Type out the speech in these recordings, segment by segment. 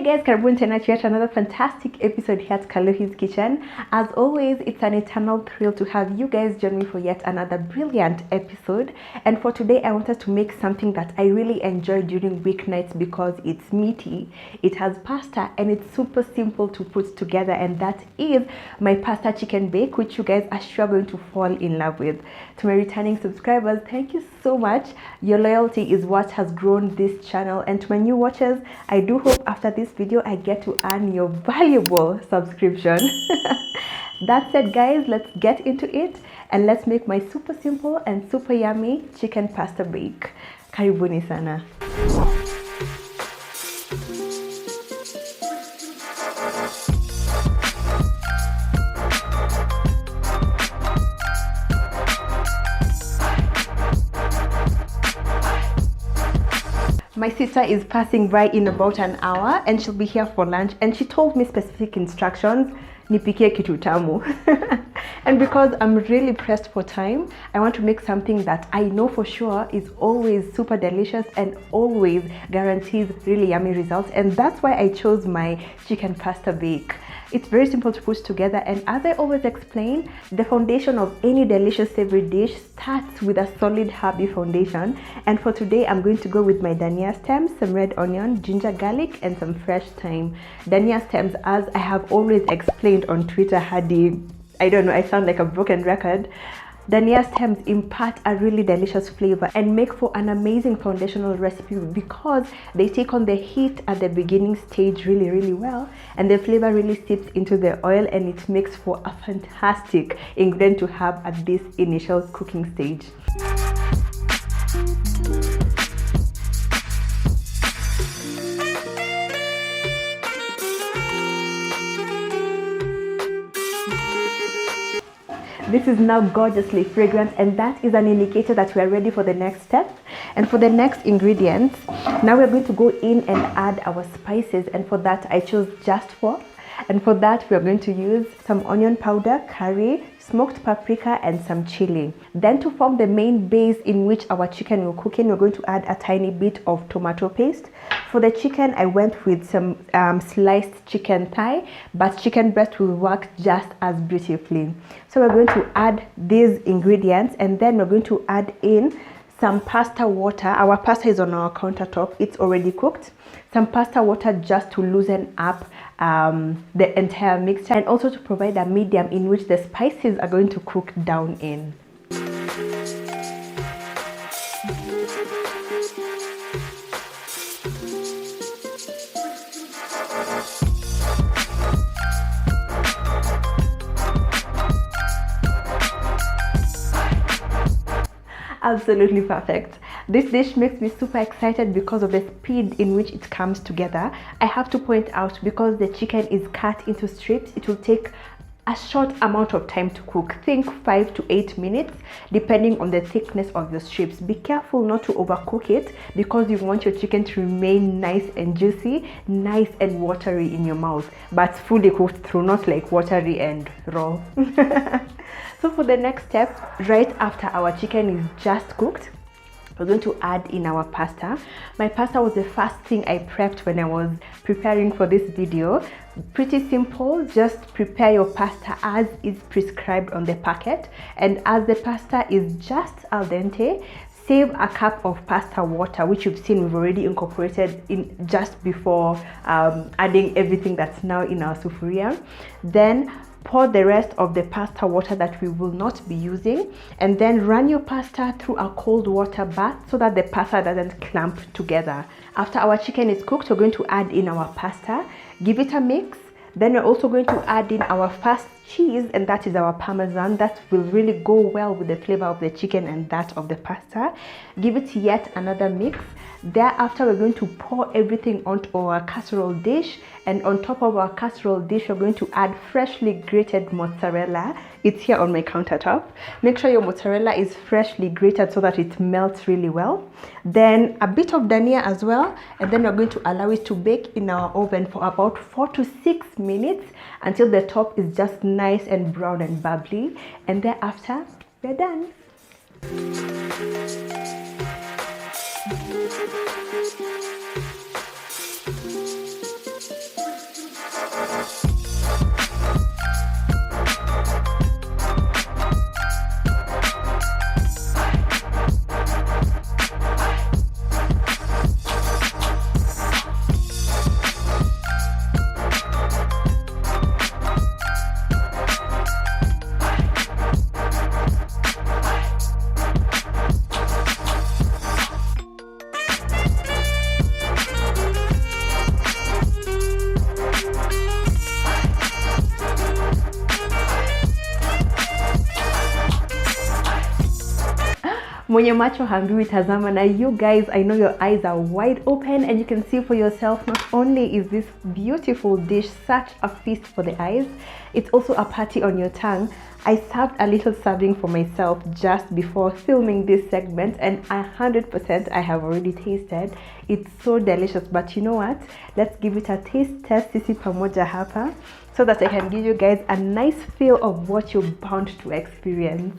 guys, karibuni tena to yet another fantastic episode here at Kaluhi'S kitchen. As always, it's an eternal thrill to have you guys join me for yet another brilliant episode. And for today, I wanted to make something that I really enjoy during weeknights because it's meaty, it has pasta, and it's super simple to put together, and that is my pasta chicken bake, which you guys are sure going to fall in love with. To my returning subscribers, thank you so much. Your loyalty is what has grown this channel, and to my new watchers, I do hope after this video I get to earn your valuable subscription. That said, guys, let's get into it and let's make my super simple and super yummy chicken pasta bake. Karibuni sana. My sister is passing by in about an hour and she'll be here for lunch, and she told me specific instructions, nipikie kitu tamu. And because I'm really pressed for time, I want to make something that I know for sure is always super delicious and always guarantees really yummy results, and that's why I chose my chicken pasta bake. It's very simple to put together, and as I always explain, the foundation of any delicious savory dish starts with a solid herby foundation. And for today, I'm going to go with my dania stems, some red onion, ginger garlic, and some fresh thyme. Dania stems, as I have always explained on Twitter, I don't know, I sound like a broken record. Dania stems impart a really delicious flavor and make for an amazing foundational recipe because they take on the heat at the beginning stage really well, and the flavor really seeps into the oil, and it makes for a fantastic ingredient to have at this initial cooking stage. This is now gorgeously fragrant, and that is an indicator that we are ready for the next step. And for the next ingredients, now we're going to go in and add our spices, and for that I chose just 4. And for that, we are going to use some onion powder, curry, smoked paprika, and some chili. Then to form the main base in which our chicken will cook in, we're going to add a tiny bit of tomato paste. For the chicken, I went with some sliced chicken thigh, but chicken breast will work just as beautifully. So we're going to add these ingredients, and then we're going to add in some pasta water. Our pasta is on our countertop, it's already cooked. Some pasta water just to loosen up the entire mixture, and also to provide a medium in which the spices are going to cook down in. Absolutely perfect. This dish makes me super excited because of the speed in which it comes together. I have to point out, because the chicken is cut into strips, it will take a short amount of time to cook. Think 5 to 8 minutes depending on the thickness of the strips. Be careful not to overcook it because you want your chicken to remain nice and juicy, nice and watery in your mouth, but fully cooked through, not like watery and raw. So for the next step, right after our chicken is just cooked, we're going to add in our pasta. My pasta was the first thing I prepped when I was preparing for this video. Pretty simple, just prepare your pasta as is prescribed on the packet, and as the pasta is just al dente, save a cup of pasta water, which you've seen we've already incorporated in just before adding everything that's now in our sufuria. Then pour the rest of the pasta water that we will not be using, and then run your pasta through a cold water bath so that the pasta doesn't clump together. After our chicken is cooked, we're going to add in our pasta, give it a mix. Then we're also going to add in our first cheese, and that is our parmesan. That will really go well with the flavor of the chicken and that of the pasta. Give it yet another mix. Thereafter, we're going to pour everything onto our casserole dish, and on top of our casserole dish, we're going to add freshly grated mozzarella. It's here on my countertop. Make sure your mozzarella is freshly grated so that it melts really well. Then a bit of dania as well, and then we're going to allow it to bake in our oven for about 4 to 6 minutes until the top is just nice and brown and bubbly, and thereafter we're done. Mwenye macho hambiwi tazama. Na you guys, I know your eyes are wide open and you can see for yourself, not only is this beautiful dish such a feast for the eyes, it's also a party on your tongue. I served a little serving for myself just before filming this segment, and 100% I have already tasted. It's so delicious, but you know what? Let's give it a taste test sisi pamoja hapa, so that I can give you guys a nice feel of what you're bound to experience.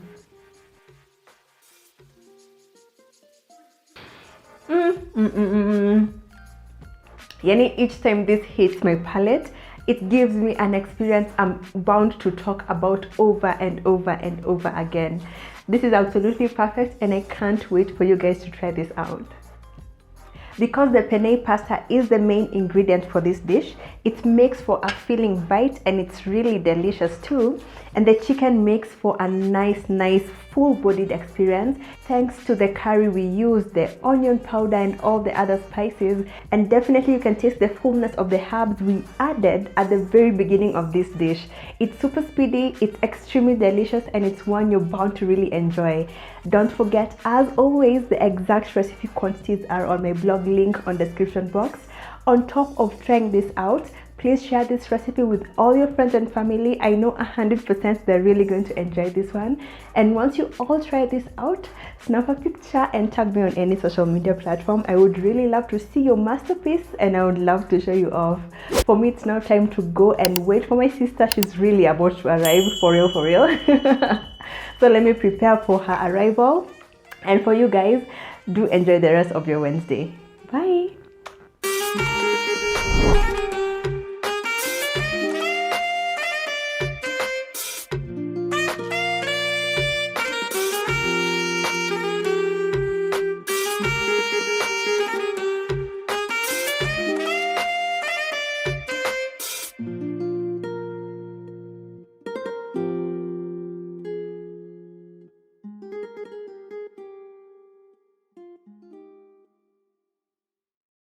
Yani, each time this hits my palate, it gives me an experience I'm bound to talk about over and over and over again. This is absolutely perfect and I can't wait for you guys to try this out. Because the penne pasta is the main ingredient for this dish, it makes for a filling bite and it's really delicious too. And the chicken makes for a nice full-bodied experience thanks to the curry we use, the onion powder and all the other spices. And definitely you can taste the fullness of the herbs we added at the very beginning of this dish. It's super speedy, it's extremely delicious, and it's one you're bound to really enjoy. Don't forget, as always, the exact recipe quantities are on my blog link on the description box. On top of trying this out, please share this recipe with all your friends and family. I know 100% they're really going to enjoy this one. And once you all try this out, snap a picture and tag me on any social media platform. I would really love to see your masterpiece and I would love to show you off. For me, it's now time to go and wait for my sister. She's really about to arrive, for real. So let me prepare for her arrival. And for you guys, do enjoy the rest of your Wednesday.